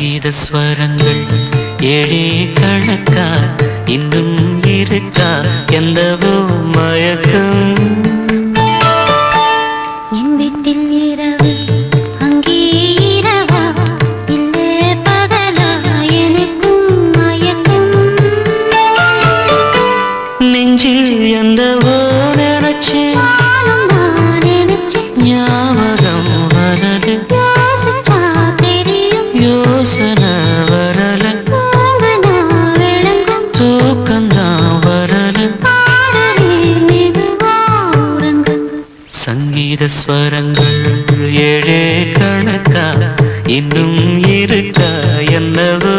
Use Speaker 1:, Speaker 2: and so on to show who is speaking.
Speaker 1: சங்கீத ஸ்வரங்கள் ஏழே கணக்கா இன்னும் இருக்கா எந்தவோ மயக்கம்
Speaker 2: என் வீட்டில் இரவு அங்கே இரவா இல்லே பகலா எனக்கும் மயக்கம்
Speaker 1: நெஞ்சில் எந்தவோ நினைச்சு ஞாபகம் வரது யோசனை வரல தூக்கந்தான் வரல சங்கீத ஸ்வரங்கள் ஏழே கணக்கா இன்னும் இருக்கா என்னவோ